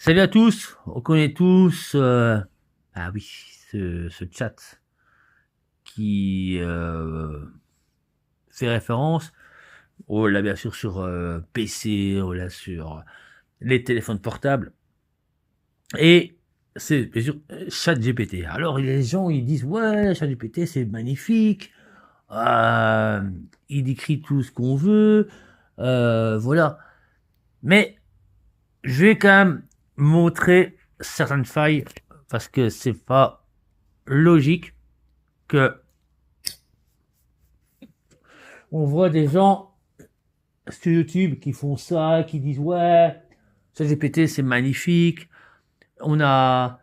Salut à tous, on connaît tous ah oui, ce chat qui fait référence, on l'a bien sûr sur PC, on l'a sur les téléphones portables, et c'est bien sûr ChatGPT. Alors les gens ils disent ouais, ChatGPT c'est magnifique, euh, il décrit tout ce qu'on veut, voilà. Mais je vais quand même montrer certaines failles parce que c'est pas logique que on voit des gens sur YouTube qui font ça, qui disent ouais, ChatGPT c'est magnifique, on a,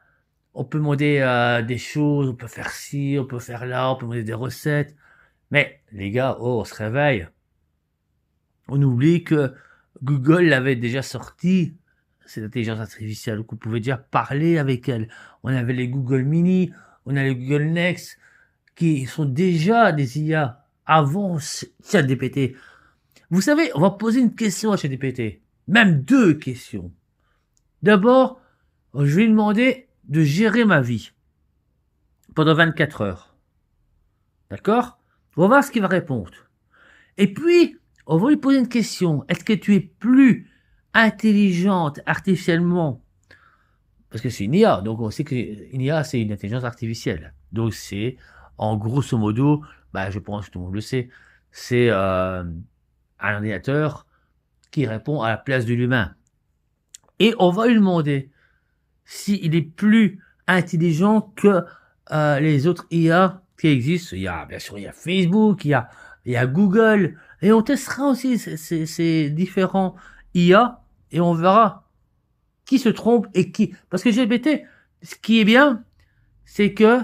on peut demander des choses, on peut faire ci, on peut faire là, on peut demander des recettes, mais les gars, oh, on se réveille, on oublie que Google l'avait déjà sorti, cette intelligence artificielle, qu'on pouvait déjà parler avec elle. On avait les Google Mini, on a les Google Next, qui sont déjà des IA avant ChatGPT. Vous savez, on va poser une question à ChatGPT. Même deux questions. D'abord, je vais lui demander de gérer ma vie pendant 24 heures. D'accord? On va voir ce qu'il va répondre. Et puis, on va lui poser une question. Est-ce que tu es plus intelligente artificiellement? Parce que c'est une IA, donc on sait qu'une IA, c'est une intelligence artificielle. Donc c'est, en grosso modo, bah, je pense que tout le monde le sait, c'est un ordinateur qui répond à la place de l'humain. Et on va lui demander s'il est plus intelligent que les autres IA qui existent. Il y a, bien sûr, il y a Facebook, il y a Google, et on testera aussi ces différents IA, et on verra qui se trompe et qui. Parce que GPT, ce qui est bien, c'est que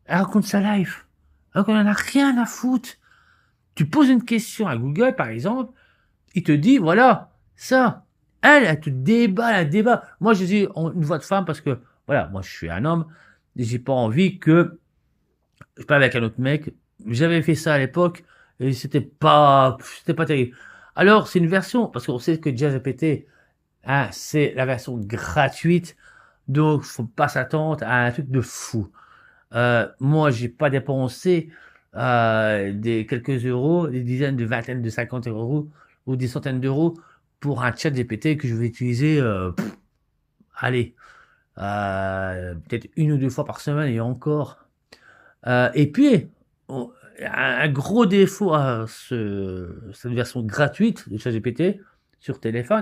elle raconte sa life. Alors qu'on en a rien à foutre. Tu poses une question à Google, par exemple, il te dit, voilà, ça. Elle te débat, elle débat. Moi, je dis une voix de femme parce que, voilà, moi, je suis un homme, et j'ai pas envie que je parle avec un autre mec. J'avais fait ça à l'époque, et c'était pas terrible. Alors, c'est une version, parce qu'on sait que ChatGPT, hein, c'est la version gratuite, donc faut pas s'attendre à un truc de fou. Moi, j'ai pas dépensé des quelques euros, des dizaines, de vingtaines, de 50 euros ou des centaines d'euros pour un chat GPT que je vais utiliser, allez, peut-être une ou deux fois par semaine et encore. Et puis, un gros défaut à cette version gratuite de ChatGPT sur téléphone,